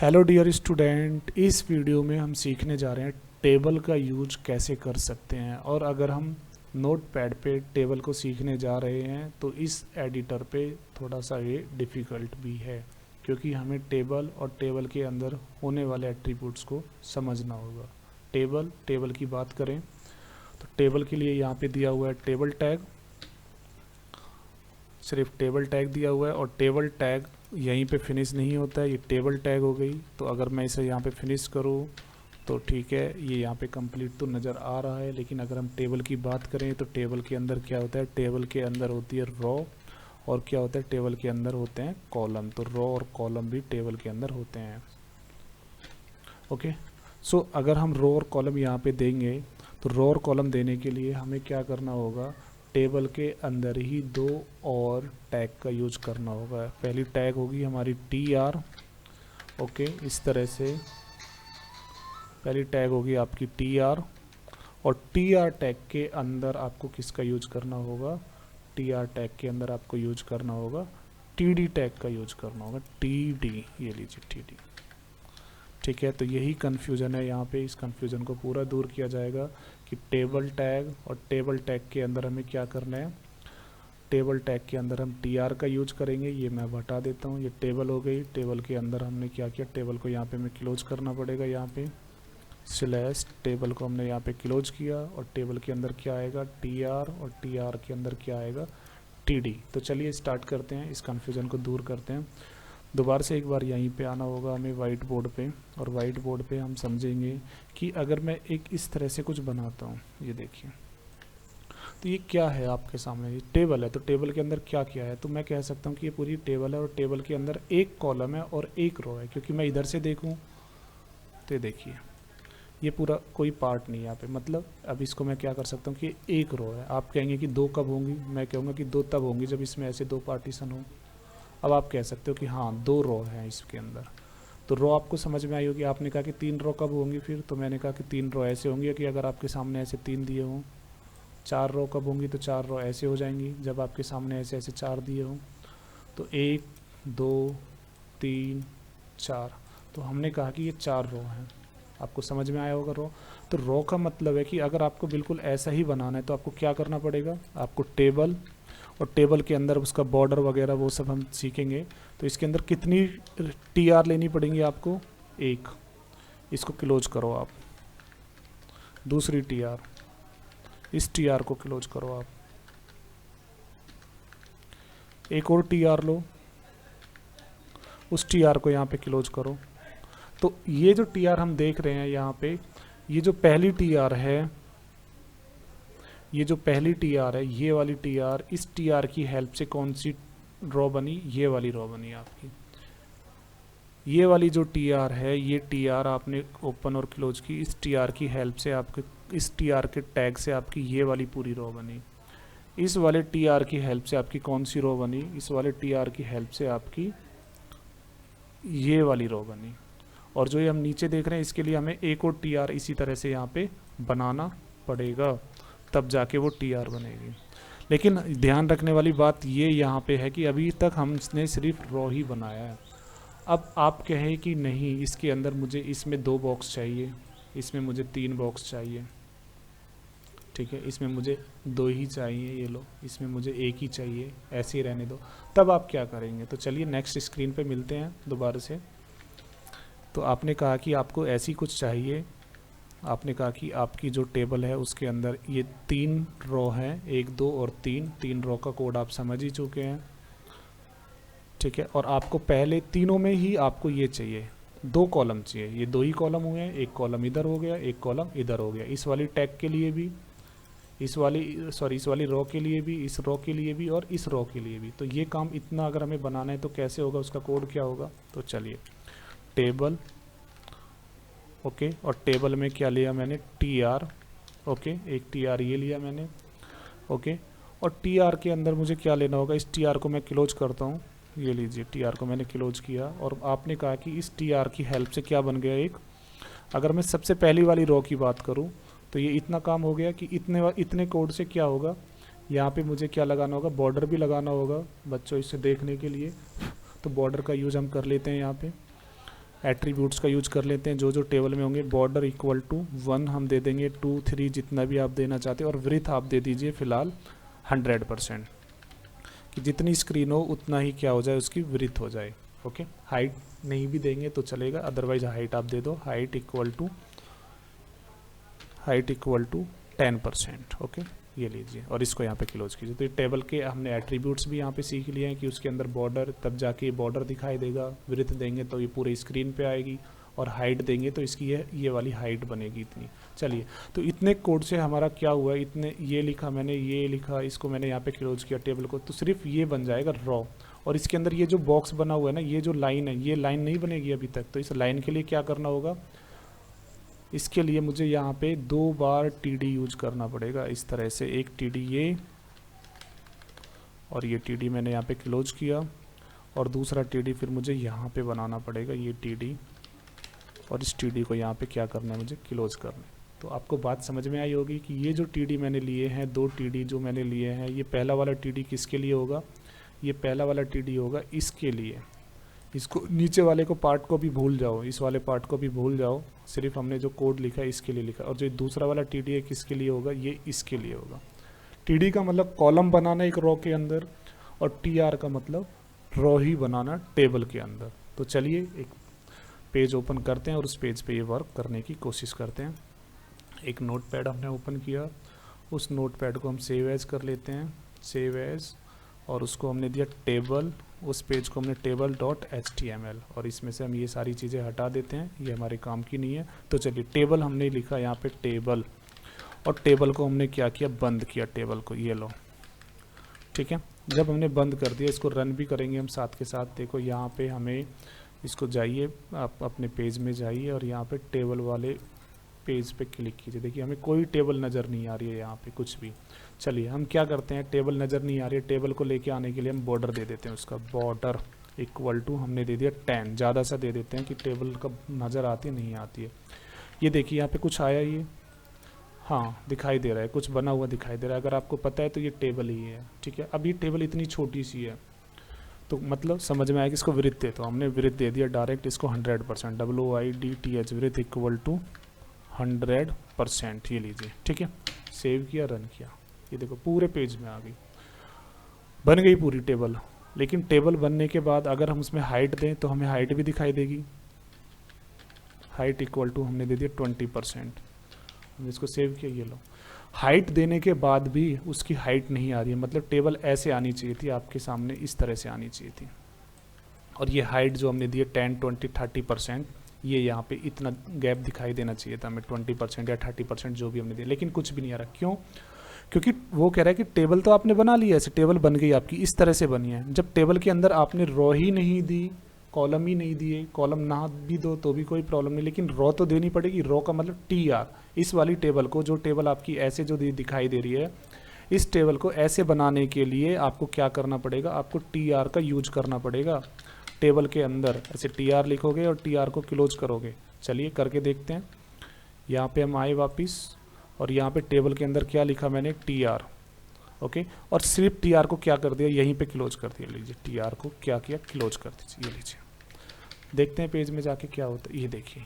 Hello dear student, इस video में हम सीखने जा रहे हैं टेबल का यूज कैसे कर सकते हैं। और अगर हम नोट पैड पे टेबल को सीखने जा रहे हैं तो इस एडिटर पे थोड़ा सा ये डिफ़िकल्ट भी है, क्योंकि हमें टेबल और टेबल के अंदर होने वाले एट्रीब्यूट्स को समझना होगा। टेबल की बात करें तो टेबल के लिए यहाँ पे दिया हुआ है टेबल टैग, सिर्फ टेबल टैग दिया हुआ है। और टेबल टैग यहीं पे फिनिश नहीं होता है, ये टेबल टैग हो गई। तो अगर मैं इसे यहाँ पे फिनिश करूँ तो ठीक है, ये यहाँ पे कंप्लीट तो नज़र आ रहा है। लेकिन अगर हम टेबल की बात करें तो टेबल के अंदर क्या होता है, टेबल के अंदर होती है रो, और क्या होता है, टेबल के अंदर होते हैं कॉलम। तो रो और कॉलम भी टेबल के अंदर होते हैं। ओके, सो अगर हम रो और कॉलम यहाँ पे देंगे तो रो और कॉलम देने के लिए हमें क्या करना होगा, टेबल के अंदर ही दो और टैग का यूज करना होगा। पहली टैग होगी हमारी tr। ओके, इस तरह से पहली टैग होगी आपकी tr, और tr टैग के अंदर आपको किसका यूज करना होगा, tr टैग के अंदर आपको यूज करना होगा td टैग का यूज करना होगा। td, ये लीजिए td। ठीक है, तो यही कन्फ्यूज़न है यहाँ पे। इस कन्फ्यूज़न को पूरा दूर किया जाएगा कि टेबल टैग और टेबल टैग के अंदर हमें क्या करना है। टेबल टैग के अंदर हम tr का यूज करेंगे, ये मैं हटा देता हूँ। ये टेबल हो गई, टेबल के अंदर हमने क्या किया, टेबल को यहाँ पे हमें क्लोज करना पड़ेगा। यहाँ पे स्लैश टेबल को हमने यहाँ पे क्लोज किया, और टेबल के अंदर क्या आएगा tr, और tr के अंदर क्या आएगा td। तो चलिए स्टार्ट करते हैं, इस कन्फ्यूज़न को दूर करते हैं। दोबारा से एक बार यहीं पे आना होगा हमें वाइट बोर्ड पे, और वाइट बोर्ड पे हम समझेंगे कि अगर मैं एक इस तरह से कुछ बनाता हूँ, ये देखिए, तो ये क्या है आपके सामने, ये टेबल है। तो टेबल के अंदर क्या क्या है, तो मैं कह सकता हूँ कि ये पूरी टेबल है, और टेबल के अंदर एक कॉलम है और एक रो है। क्योंकि मैं इधर से देखूँ तो देखिए ये पूरा कोई पार्ट नहीं है यहाँ पे। मतलब अब इसको मैं क्या कर सकता हूँ कि एक रो है। आप कहेंगे कि दो कब होंगी, मैं कहूँगा कि दो तब होंगी जब इसमें ऐसे दो पार्टीशन हो। अब आप कह सकते हो कि हाँ, दो रो हैं इसके अंदर। तो रो आपको समझ में आई होगी। आपने कहा कि तीन रो कब होंगी, फिर तो मैंने कहा कि तीन रो ऐसे होंगी कि अगर आपके सामने ऐसे तीन दिए हों। चार रो कब होंगी, तो चार रो ऐसे हो जाएंगी जब आपके सामने ऐसे ऐसे चार दिए हों। तो एक, दो, तीन, चार। तो हमने कहा कि ये चार रो हैं। आपको समझ में आया होगा रो। तो रो का मतलब है कि अगर आपको बिल्कुल ऐसा ही बनाना है तो आपको क्या करना पड़ेगा, आपको टेबल, और टेबल के अंदर उसका बॉर्डर वगैरह वो सब हम सीखेंगे। तो इसके अंदर कितनी tr लेनी पड़ेंगी आपको, एक। इसको क्लोज करो आप। दूसरी tr, इस tr को क्लोज करो आप। एक और tr लो, उस tr को यहाँ पे क्लोज करो। तो ये जो tr हम देख रहे हैं यहाँ पे, ये जो पहली tr है, ये जो पहली tr है, ये वाली tr, इस tr की हेल्प से कौन सी रो बनी, ये वाली रो बनी आपकी। ये वाली जो tr है, ये tr आपने ओपन और क्लोज की, इस tr की हेल्प से आपके, इस tr के टैग से आपकी ये वाली पूरी रो बनी। इस वाले tr की हेल्प से आपकी कौन सी रो बनी, इस वाले tr की हेल्प से आपकी ये वाली रो बनी। और जो ये हम नीचे देख रहे हैं, इसके लिए हमें एक और tr इसी तरह से यहाँ पे बनाना पड़ेगा, तब जाके वो tr बनेगी। लेकिन ध्यान रखने वाली बात ये यहाँ पे है कि अभी तक हमने सिर्फ रो ही बनाया है। अब आप कहें कि नहीं, इसके अंदर मुझे, इसमें दो बॉक्स चाहिए, इसमें मुझे तीन बॉक्स चाहिए, ठीक है, इसमें मुझे दो ही चाहिए, ये लो, इसमें मुझे एक ही चाहिए, ऐसे ही रहने दो। तब आप क्या करेंगे, तो चलिए नेक्स्ट स्क्रीन पे मिलते हैं दोबारा से। तो आपने कहा कि आपको ऐसी कुछ चाहिए, आपने कहा कि आपकी जो टेबल है उसके अंदर ये तीन रो हैं, एक, दो और तीन। तीन रो का कोड आप समझ ही चुके हैं, ठीक है। और आपको पहले तीनों में ही आपको ये चाहिए, दो कॉलम चाहिए। ये दो ही कॉलम हुए हैं, एक कॉलम इधर हो गया, एक कॉलम इधर हो गया। इस वाली टैग के लिए भी, इस वाली रो के लिए भी, इस रो के लिए भी, और इस रो के लिए भी। तो ये काम इतना अगर हमें बनाना है तो कैसे होगा, उसका कोड क्या होगा। तो चलिए, टेबल, ओके, और टेबल में क्या लिया मैंने, tr, ओके, एक tr ये लिया मैंने, ओके। और tr के अंदर मुझे क्या लेना होगा, इस tr को मैं क्लोज करता हूँ, ये लीजिए, tr को मैंने क्लोज किया। और आपने कहा कि इस tr की हेल्प से क्या बन गया, एक। अगर मैं सबसे पहली वाली रो की बात करूँ तो ये इतना काम हो गया कि इतने कोड से क्या होगा, यहाँ पे मुझे क्या लगाना होगा, बॉर्डर भी लगाना होगा बच्चों, इसे देखने के लिए। तो बॉर्डर का यूज़ हम कर लेते हैं यहाँ पे। एट्रीब्यूट्स का यूज कर लेते हैं जो जो टेबल में होंगे। बॉर्डर इक्वल टू 1 हम दे देंगे, 2 3 जितना भी आप देना चाहते हैं, और विड्थ आप दे दीजिए फिलहाल 100%, कि जितनी स्क्रीन हो उतना ही क्या हो जाए, उसकी विड्थ हो जाए। ओके, हाइट नहीं भी देंगे तो चलेगा, अदरवाइज हाइट आप दे दो, हाइट इक्वल टू 10%। ओके, ये लीजिए और इसको यहाँ पे क्लोज कीजिए। तो ये टेबल के हमने एट्रीब्यूट्स भी यहाँ पे सीख लिए हैं कि उसके अंदर बॉर्डर, तब जाके बॉर्डर दिखाई देगा, विड्थ देंगे तो ये पूरे स्क्रीन पे आएगी, और हाइट देंगे तो इसकी ये वाली हाइट बनेगी इतनी। चलिए, तो इतने कोड से हमारा क्या हुआ, इतने ये लिखा मैंने, ये लिखा, इसको मैंने यहाँ पे क्लोज किया टेबल को, तो सिर्फ ये बन जाएगा रॉ। और इसके अंदर ये जो बॉक्स बना हुआ है ना, ये जो लाइन है, ये लाइन नहीं बनेगी अभी तक। तो इस लाइन के लिए क्या करना होगा, इसके लिए मुझे यहाँ पे 2 बार TD यूज करना पड़ेगा, इस तरह से। एक TD ये, और ये TD मैंने यहाँ पे क्लोज किया, और दूसरा TD फिर मुझे यहाँ पे बनाना पड़ेगा, ये TD, और इस TD को यहाँ पे क्या करना है, मुझे क्लोज करना है। तो आपको बात समझ में आई होगी कि ये जो TD मैंने लिए हैं, 2 TD जो मैंने लिए हैं, ये पहला वाला TD किसके लिए होगा, ये पहला वाला TD होगा इसके लिए। इसको नीचे वाले को पार्ट को भी भूल जाओ, इस वाले पार्ट को भी भूल जाओ, सिर्फ हमने जो कोड लिखा है इसके लिए लिखा। और जो दूसरा वाला TD है किसके लिए होगा, ये इसके लिए होगा। TD का मतलब कॉलम बनाना एक रो के अंदर, और TR का मतलब रो ही बनाना टेबल के अंदर। तो चलिए एक पेज ओपन करते हैं और उस पेज पे ये वर्क करने की कोशिश करते हैं। एक नोटपैड हमने ओपन किया, उस नोटपैड को हम सेव एज कर लेते हैं, सेव एज, और उसको हमने दिया टेबल, उस पेज को हमने table.html, और इसमें से हम ये सारी चीज़ें हटा देते हैं, ये हमारे काम की नहीं है। तो चलिए, टेबल हमने लिखा यहाँ पे टेबल, और टेबल को हमने क्या किया, बंद किया टेबल को, ये लो, ठीक है। जब हमने बंद कर दिया, इसको रन भी करेंगे हम साथ के साथ। देखो यहाँ पे हमें इसको जाइए, आप अपने पेज में जाइए, और यहाँ पे टेबल वाले पेज पे क्लिक कीजिए। देखिए हमें कोई टेबल नज़र नहीं आ रही है यहाँ पे, कुछ भी। चलिए हम क्या करते हैं, टेबल नज़र नहीं आ रही है, टेबल को लेके आने के लिए हम बॉर्डर दे देते हैं, उसका बॉर्डर इक्वल टू हमने दे दिया 10, ज़्यादा सा दे देते हैं कि टेबल कब नज़र आती है, नहीं आती है। ये देखिए यहाँ पे कुछ आया, ये हाँ दिखाई दे रहा है, कुछ बना हुआ दिखाई दे रहा है। अगर आपको पता है तो ये टेबल ही है, ठीक है। अब ये टेबल इतनी छोटी सी है, तो मतलब समझ में आया कि इसको विड्थ दे, तो हमने विड्थ दे दिया डायरेक्ट इसको 100%, WIDTH विड्थ इक्वल टू 100%, ये लीजिए, ठीक है। सेव किया, रन किया, ये देखो पूरे पेज में आ गई, बन गई पूरी टेबल। लेकिन टेबल बनने के बाद अगर हम उसमें हाइट दें तो हमें हाइट भी दिखाई देगी, हाइट इक्वल टू हमने दे दिया 20%। हमने इसको सेव किया, ये लो। हाइट देने के बाद भी उसकी हाइट नहीं आ रही है, मतलब टेबल ऐसे आनी चाहिए थी आपके सामने, इस तरह से आनी चाहिए थी। और ये हाइट जो हमने दी है 10, 20, 30%, ये यहाँ पे इतना गैप दिखाई देना चाहिए था हमें, 20% या 30% जो भी हमने दिया, लेकिन कुछ भी नहीं आ रहा। क्यों? क्योंकि वो कह रहा है कि टेबल तो आपने बना लिया, ऐसे टेबल बन गई आपकी, इस तरह से बनी है। जब टेबल के अंदर आपने रो ही नहीं दी, कॉलम ही नहीं दिए, कॉलम ना भी दो तो भी कोई प्रॉब्लम नहीं, लेकिन रो तो देनी पड़ेगी। रो का मतलब TR, इस वाली टेबल को, जो टेबल आपकी ऐसे जो दिखाई दे रही है, इस टेबल को ऐसे बनाने के लिए आपको क्या करना पड़ेगा, आपको TR का यूज करना पड़ेगा। टेबल के अंदर ऐसे TR लिखोगे और TR को क्लोज करोगे। चलिए करके देखते हैं। यहाँ पे हम आए वापिस, और यहाँ पे टेबल के अंदर क्या लिखा मैंने, TR, ओके। और सिर्फ TR को क्या कर दिया, यहीं पे क्लोज कर दिया। लीजिए TR को क्या किया, क्लोज कर दीजिए, ये लीजिए। देखते हैं पेज में जाके क्या होता है। ये देखिए,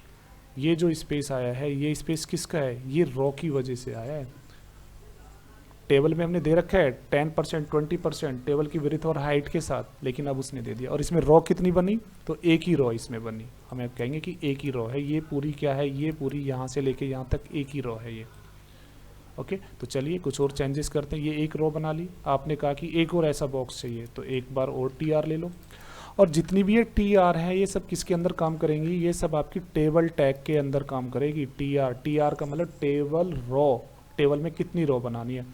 ये जो स्पेस आया है, ये स्पेस किसका है, ये रो की वजह से आया है। टेबल में हमने दे रखा है 10%, 20% टेबल की विड्थ और हाइट के साथ, लेकिन अब उसने दे दिया। और इसमें रो कितनी बनी, तो एक ही रो इसमें बनी। हमें कहेंगे कि एक ही रो है, ये पूरी क्या है, ये पूरी यहाँ से लेके यहाँ तक एक ही रो है ये, ओके। तो चलिए कुछ और चेंजेस करते हैं। ये एक रो बना ली, आपने कहा कि एक और ऐसा बॉक्स चाहिए, तो एक बार और TR ले लो। और जितनी भी ये TR है, ये सब किसके अंदर काम करेंगी, ये सब आपकी टेबल टैग के अंदर काम करेगी। TR का मतलब टेबल रो, टेबल में कितनी रो बनानी है।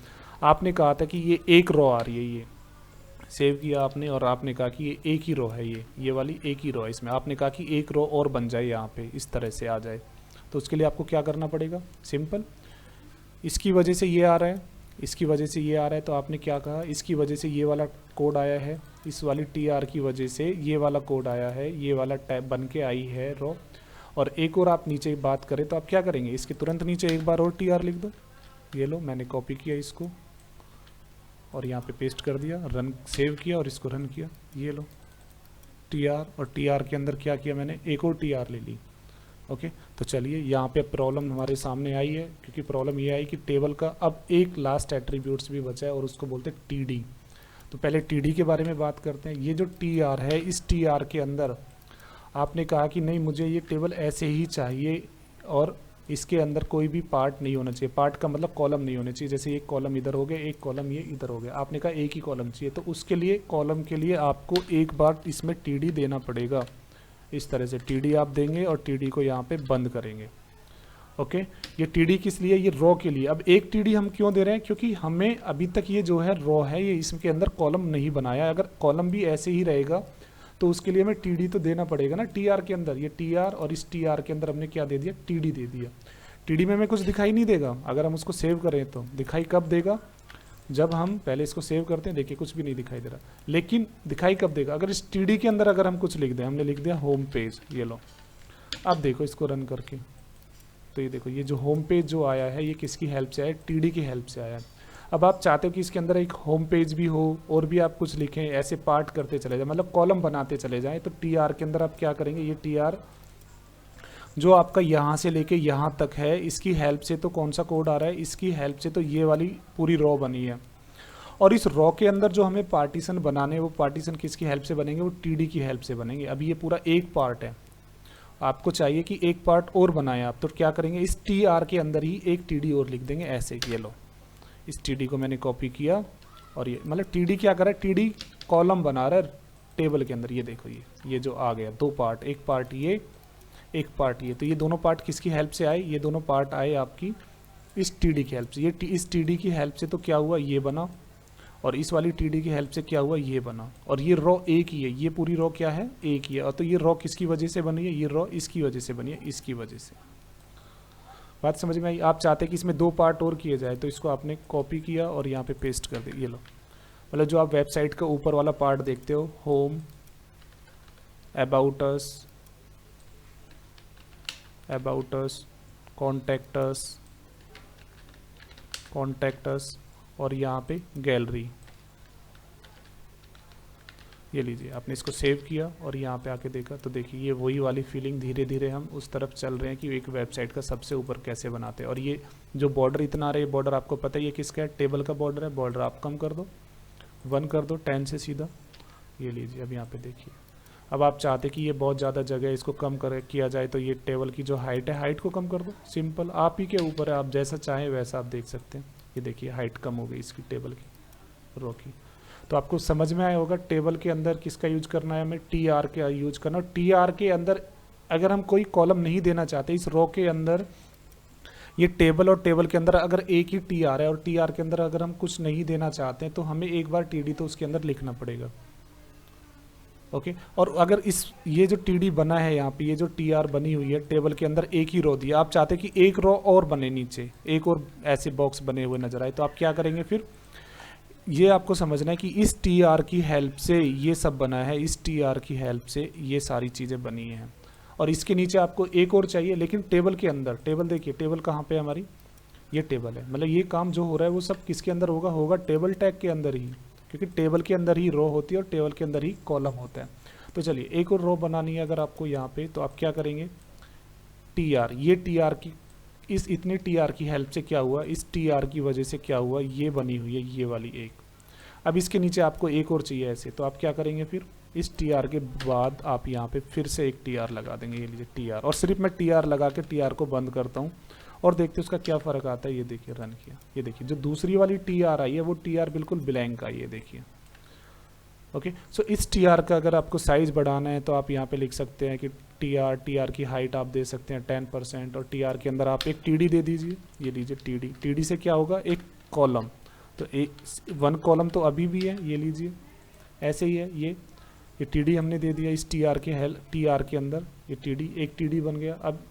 आपने कहा था कि ये एक रो आ रही है, ये सेव किया आपने, और आपने कहा कि ये एक ही रो है, ये वाली एक ही रो है। इसमें आपने कहा कि एक रो और बन जाए, यहाँ पे इस तरह से आ जाए। तो उसके लिए आपको क्या करना पड़ेगा, सिंपल, इसकी वजह से ये आ रहा है, इसकी वजह से ये आ रहा है, तो आपने क्या कहा, इसकी वजह से ये वाला कोड आया है, इस वाली TR की वजह से ये वाला कोड आया है, ये वाला टैब बन के आई है रो। और एक और आप नीचे बात करें तो आप क्या करेंगे, इसके तुरंत नीचे एक बार और TR लिख दो। ये लो, मैंने कॉपी किया इसको और यहाँ पे पेस्ट कर दिया, रन, सेव किया और इसको रन किया, ये लो, TR, और TR के अंदर क्या किया मैंने, एक और TR ले ली। ओके, तो चलिए यहाँ पे प्रॉब्लम हमारे सामने आई है, क्योंकि प्रॉब्लम ये आई कि टेबल का अब एक लास्ट एट्रीब्यूट्स भी बचा है और उसको बोलते हैं TD। तो पहले TD के बारे में बात करते हैं। ये जो TR है, इस TR के अंदर आपने कहा कि नहीं मुझे ये टेबल ऐसे ही चाहिए और इसके अंदर कोई भी पार्ट नहीं होना चाहिए। पार्ट का मतलब कॉलम नहीं होने चाहिए, जैसे एक कॉलम इधर हो गया, एक कॉलम ये इधर हो गया। आपने कहा एक ही कॉलम चाहिए, तो उसके लिए कॉलम के लिए आपको एक बार इसमें TD देना पड़ेगा। इस तरह से TD आप देंगे और TD को यहाँ पे बंद करेंगे। ओके, ये TD किस लिए, ये रो के लिए। अब एक TD हम क्यों दे रहे हैं, क्योंकि हमें अभी तक ये जो है रो है, ये इसके अंदर कॉलम नहीं बनाया। अगर कॉलम भी ऐसे ही रहेगा तो उसके लिए हमें TD तो देना पड़ेगा ना TR के अंदर। ये TR और इस TR के अंदर हमने क्या दे दिया, TD दे दिया। TD में हमें कुछ दिखाई नहीं देगा, अगर हम उसको सेव करें तो दिखाई कब देगा, जब हम पहले इसको सेव करते हैं। देखिए कुछ भी नहीं दिखाई दे रहा, लेकिन दिखाई कब देगा, अगर इस TD के अंदर अगर हम कुछ लिख दें। हमने लिख दिया होम पेज, ये लो। अब देखो इसको रन करके, तो ये देखो ये जो होम पेज जो आया है ये किसकी हेल्प से आया, TD की हेल्प से आया। अब आप चाहते हो कि इसके अंदर एक होम पेज भी हो और भी आप कुछ लिखें, ऐसे पार्ट करते चले जाए, मतलब कॉलम बनाते चले जाएं, तो TR के अंदर आप क्या करेंगे, ये TR जो आपका यहाँ से लेके यहाँ तक है, इसकी हेल्प से तो कौन सा कोड आ रहा है, इसकी हेल्प से तो ये वाली पूरी रो बनी है। और इस रो के अंदर जो हमें पार्टीशन बनाने, वो पार्टीशन किसकी हेल्प से बनेंगे, वो TD की हेल्प से बनेंगे। अभी ये पूरा एक पार्ट है, आपको चाहिए कि एक पार्ट और बनाएं आप, तो क्या करेंगे, इस TR के अंदर ही एक TD और लिख देंगे ऐसे। ये लो, इस TD को मैंने कॉपी किया और ये मतलब TD क्या कर रहा है, TD कॉलम बना रहा है टेबल के अंदर। ये देखो ये जो आ गया दो पार्ट, एक पार्ट ये, एक पार्ट ये। तो ये दोनों पार्ट किसकी हेल्प से आए, ये दोनों पार्ट आए आपकी इस TD की हेल्प से। ये इस TD की हेल्प से तो क्या हुआ, ये बना, और इस वाली TD की हेल्प से क्या हुआ, ये बना। और ये रो एक ही है, ये पूरी रो क्या है, एक ही है। और तो ये रो किसकी वजह से बनी है, ये रो इसकी वजह से बनी है, इसकी वजह से। बात समझ में आई। आप चाहते हैं कि इसमें दो पार्ट और किए जाए, तो इसको आपने कॉपी किया और यहाँ पे पेस्ट कर दिया। ये लो, मतलब जो आप वेबसाइट का ऊपर वाला पार्ट देखते हो, home, about us, contact us और यहाँ पे गैलरी। ये लीजिए, आपने इसको सेव किया और यहाँ पे आके देखा, तो देखिए ये वही वाली फीलिंग, धीरे धीरे हम उस तरफ चल रहे हैं कि एक वेबसाइट का सबसे ऊपर कैसे बनाते हैं। और ये जो बॉर्डर इतना आ रहा है, ये बॉर्डर आपको पता है ये किसका है, टेबल का बॉर्डर है। बॉर्डर आप कम कर दो, 1 कर दो 10 से सीधा। ये लीजिए, अब यहाँ पे देखिए, अब आप चाहते कि ये बहुत ज़्यादा जगह है, इसको कम कर किया जाए, तो ये टेबल की जो हाइट है, हाइट को कम कर दो। सिंपल, आप ही के ऊपर है, आप जैसा चाहें वैसा आप देख सकते हैं। ये देखिए हाइट कम हो गई इसकी, टेबल की, रो की। तो आपको समझ में आया होगा टेबल के अंदर किसका यूज करना है, हमें TR का यूज करना। TR के अंदर अगर हम कोई कॉलम नहीं देना चाहते, इस रो के अंदर, ये टेबल और टेबल के अंदर अगर एक ही TR है और TR के अंदर अगर हम कुछ नहीं देना चाहते हैं, तो हमें एक बार TD तो उसके अंदर लिखना पड़ेगा। ओके, और अगर इस ये जो TD बना है यहाँ पे, ये जो TR बनी हुई है टेबल के अंदर, एक ही रो दिया, आप चाहते कि एक रो और बने नीचे, एक और ऐसे बॉक्स बने हुए नजर आए, तो आप क्या करेंगे फिर, ये आपको समझना है कि इस TR की हेल्प से ये सब बना है, इस TR की हेल्प से ये सारी चीज़ें बनी हैं। और इसके नीचे आपको एक और चाहिए, लेकिन टेबल के अंदर। टेबल देखिए, टेबल कहाँ पे है हमारी, ये टेबल है। मतलब ये काम जो हो रहा है वो सब किसके अंदर होगा, होगा टेबल टैग के अंदर ही, क्योंकि टेबल के अंदर ही रो होती है और टेबल के अंदर ही कॉलम होता है। तो चलिए एक और रो बनानी है अगर आपको यहाँ पे, तो आप क्या करेंगे, TR, ये TR की, इस इतने TR की हेल्प से क्या हुआ, इस TR की वजह से क्या हुआ, ये बनी हुई है ये वाली एक। अब इसके नीचे आपको एक और चाहिए ऐसे, तो आप क्या करेंगे फिर, इस TR के बाद आप यहाँ पे फिर से एक TR लगा देंगे। ये लीजिए TR, और सिर्फ मैं TR लगा के TR को बंद करता हूँ और देखते हैं उसका क्या फ़र्क आता है। ये देखिए रन किया, ये देखिए जो दूसरी वाली TR आई है वो TR बिल्कुल ब्लैंक आई है, देखिए। ओके, सो इस TR का अगर आपको साइज़ बढ़ाना है तो आप यहाँ पे लिख सकते हैं कि TR की हाइट आप दे सकते हैं 10%, और TR के अंदर आप एक TD दे दीजिए। ये लीजिए TD से क्या होगा, एक कॉलम, तो एक 1 कॉलम तो अभी भी है, ये लीजिए ऐसे ही है। ये TD हमने दे दिया इस TR के अंदर, ये TD, एक TD बन गया। अब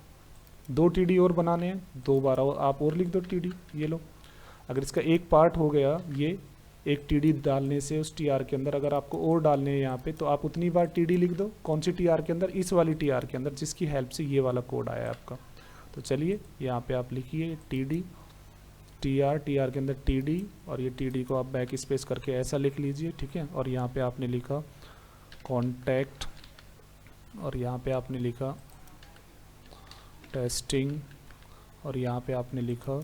2 TD और बनाने हैं, 2 बार और आप और लिख दो TD। ये लो, अगर इसका एक पार्ट हो गया, ये एक TD डालने से उस TR के अंदर, अगर आपको और डालने हैं यहाँ पे, तो आप उतनी बार TD लिख दो। कौन सी TR के अंदर, इस वाली TR के अंदर, जिसकी हेल्प से ये वाला कोड आया है आपका। तो चलिए यहाँ पे आप लिखिए TD, TR के अंदर TD, और ये TD को आप बैक स्पेस करके ऐसा लिख लीजिए, ठीक है। और यहाँ पे आपने लिखा कॉन्टैक्ट और यहाँ पे आपने लिखा टेस्टिंग और यहाँ पे आपने लिखा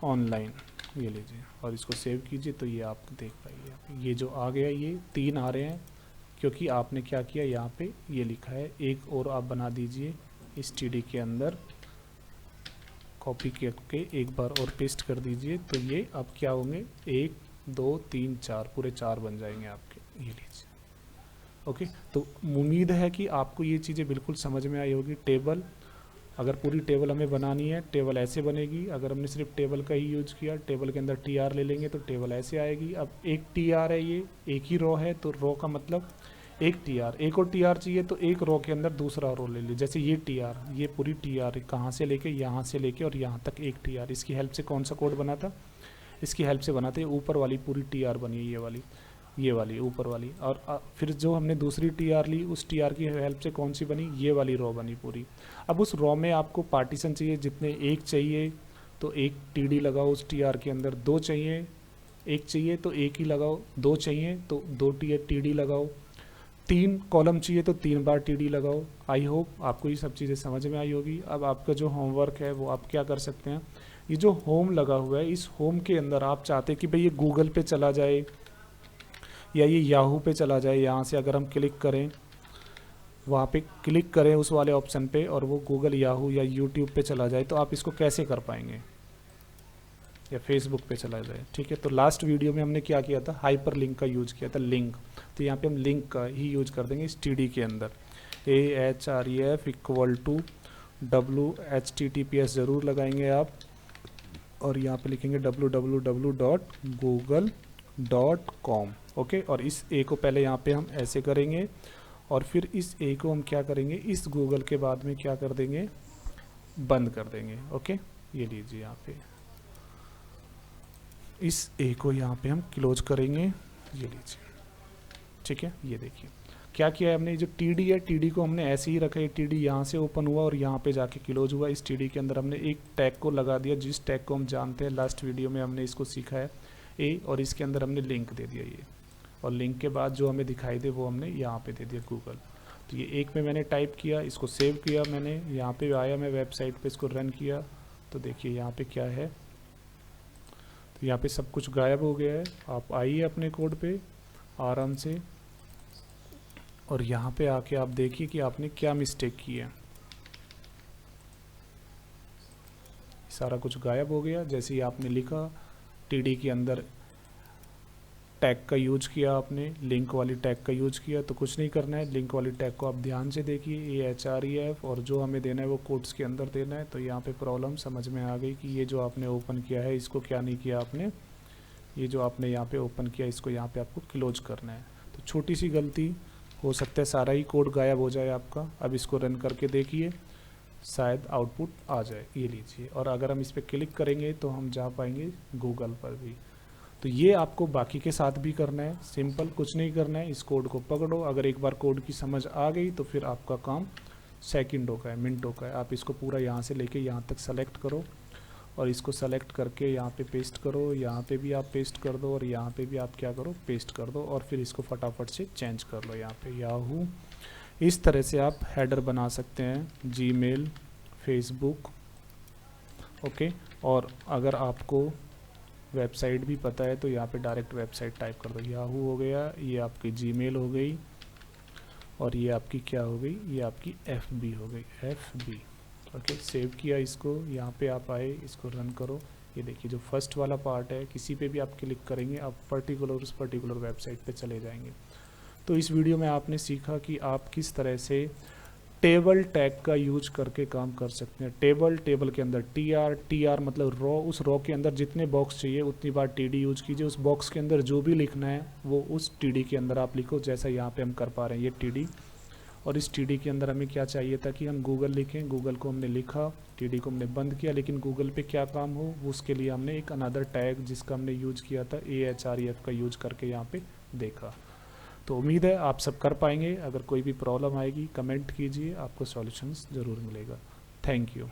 ऑनलाइन, ये लीजिए और इसको सेव कीजिए तो ये आप देख पाइए ये जो आ गया ये 3 आ रहे हैं क्योंकि आपने क्या किया यहाँ पे ये लिखा है। एक और आप बना दीजिए इस टीडी के अंदर, कॉपी करके एक बार और पेस्ट कर दीजिए तो ये अब क्या होंगे 1 2 3 4 पूरे 4 बन जाएंगे आपके, ये लीजिए। ओके, तो उम्मीद है कि आपको ये चीज़ें बिल्कुल समझ में आई होगी। टेबल, अगर पूरी टेबल हमें बनानी है टेबल ऐसे बनेगी। अगर हमने सिर्फ टेबल का ही यूज किया, टेबल के अंदर टी आर ले लेंगे तो टेबल ऐसे आएगी। अब एक टी आर है, ये एक ही रो है तो रो का मतलब एक टी आर, एक और टी आर चाहिए तो एक रो के अंदर दूसरा रो ले लीजिए। जैसे ये टी आर, ये पूरी टी आर कहाँ से लेके यहाँ से लेके और यहाँ तक एक टी आर, इसकी हेल्प से कौन सा कोड बना था, इसकी हेल्प से बनाते हैं। ऊपर वाली पूरी टी आर बनी है ये वाली ऊपर वाली। और फिर जो हमने दूसरी टी आर ली उस टी आर की हेल्प से कौन सी बनी, ये वाली रो बनी पूरी। अब उस रो में आपको पार्टीशन चाहिए, जितने एक चाहिए तो एक टीडी लगाओ उस टी आर के अंदर, 2 चाहिए एक चाहिए तो एक ही लगाओ, 2 चाहिए तो 2 टीडी लगाओ, 3 कॉलम चाहिए तो 3 बार टीडी लगाओ। आई होप आपको ये सब चीज़ें समझ में आई होगी। अब आपका जो होमवर्क है वो आप क्या कर सकते हैं, ये जो होम लगा हुआ है इस होम के अंदर आप चाहते हैं कि भाई ये गूगल पे चला जाए या ये याहू पे चला जाए। यहाँ से अगर हम क्लिक करें, वहाँ पे क्लिक करें उस वाले ऑप्शन पे और वो गूगल, याहू या यूट्यूब पे चला जाए, तो आप इसको कैसे कर पाएंगे, या फेसबुक पे चला जाए। ठीक है, तो लास्ट वीडियो में हमने क्या किया था, हाइपर लिंक का यूज किया था, लिंक। तो यहाँ पे हम लिंक का ही यूज कर देंगे इस टीडी के अंदर। AHREF = WHTTPS ज़रूर लगाएंगे आप, और यहाँ पे लिखेंगे www.google.com। ओके, और इस ए को पहले यहाँ पे हम ऐसे करेंगे और फिर इस ए को हम क्या करेंगे, इस गूगल के बाद में क्या कर देंगे, बंद कर देंगे। ओके, ये लीजिए यहाँ पे इस ए को यहाँ पे हम क्लोज करेंगे, ये लीजिए। ठीक है, ये देखिए क्या किया है हमने, जो टीडी है टीडी को हमने ऐसे ही रखा है, टीडी यहाँ से ओपन हुआ और यहाँ पे जाके क्लोज हुआ। इस टीडी के अंदर हमने एक टैग को लगा दिया, जिस टैग को हम जानते हैं, लास्ट वीडियो में हमने इसको सीखा है ए, और इसके अंदर हमने लिंक दे दिया ये, और लिंक के बाद जो हमें दिखाई दे वो हमने यहाँ पे दे दिया गूगल। तो ये एक में मैंने टाइप किया, इसको सेव किया मैंने, यहाँ पे आया मैं वेबसाइट पे इसको रन किया तो देखिए यहाँ पे क्या है, तो यहाँ पे सब कुछ गायब हो गया है। आप आइए अपने कोड पे आराम से और यहाँ पे आके आप देखिए कि आपने क्या मिस्टेक की है। सारा कुछ गायब हो गया। जैसे ही आपने लिखा टीडी के अंदर टैग का यूज किया, आपने लिंक वाली टैग का यूज किया, तो कुछ नहीं करना है। लिंक वाली टैग को आप ध्यान से देखिए, AHREF, और जो हमें देना है वो कोट्स के अंदर देना है। तो यहाँ पे प्रॉब्लम समझ में आ गई कि ये जो आपने ओपन किया है इसको क्या नहीं किया आपने, ये जो आपने यहाँ पे ओपन किया इसको यहाँ पे आपको क्लोज करना है। तो छोटी सी गलती, हो सकता है सारा ही कोड गायब हो जाए आपका। अब इसको रन करके देखिए, शायद आउटपुट आ जाए, ये लीजिए। और अगर हम इस पर क्लिक करेंगे तो हम जा पाएंगे गूगल पर भी। तो ये आपको बाकी के साथ भी करना है, सिंपल कुछ नहीं करना है। इस कोड को पकड़ो, अगर एक बार कोड की समझ आ गई तो फिर आपका काम सेकंडों का है, मिनटों का है। आप इसको पूरा यहाँ से लेके यहाँ तक सेलेक्ट करो और इसको सेलेक्ट करके यहाँ पे पेस्ट करो, यहाँ पे भी आप पेस्ट कर दो और यहाँ पे भी आप क्या करो, पेस्ट कर दो, और फिर इसको फटाफट से चेंज कर लो यहाँ पे याहू। इस तरह से आप हेडर बना सकते हैं, जीमेल, फेसबुक। ओके, और अगर आपको वेबसाइट भी पता है तो यहाँ पे डायरेक्ट वेबसाइट टाइप कर दो। याहू हो गया, ये आपकी जीमेल हो गई, और ये आपकी क्या हो गई, ये आपकी FB हो गई, FB। ओके, सेव किया इसको, यहाँ पे आप आए, इसको रन करो। ये देखिए जो फर्स्ट वाला पार्ट है, किसी पे भी आप क्लिक करेंगे आप उस पर्टिकुलर वेबसाइट पे चले जाएंगे। तो इस वीडियो में आपने सीखा कि आप किस तरह से टेबल टैग का यूज करके काम कर सकते हैं। टेबल के अंदर TR मतलब रो, उस रो के अंदर जितने बॉक्स चाहिए उतनी बार TD यूज कीजिए। उस बॉक्स के अंदर जो भी लिखना है वो उस TD के अंदर आप लिखो, जैसा यहाँ पे हम कर पा रहे हैं, ये TD। और इस TD के अंदर हमें क्या चाहिए था कि हम गूगल लिखें, गूगल को हमने लिखा, TD को हमने बंद किया, लेकिन गूगल पे क्या काम हो उसके लिए हमने एक अनदर टैग जिसका हमने यूज किया था AHREF का यूज करके यहाँ पे देखा। तो उम्मीद है आप सब कर पाएंगे। अगर कोई भी प्रॉब्लम आएगी कमेंट कीजिए, आपको सॉल्यूशंस ज़रूर मिलेगा। Thank you.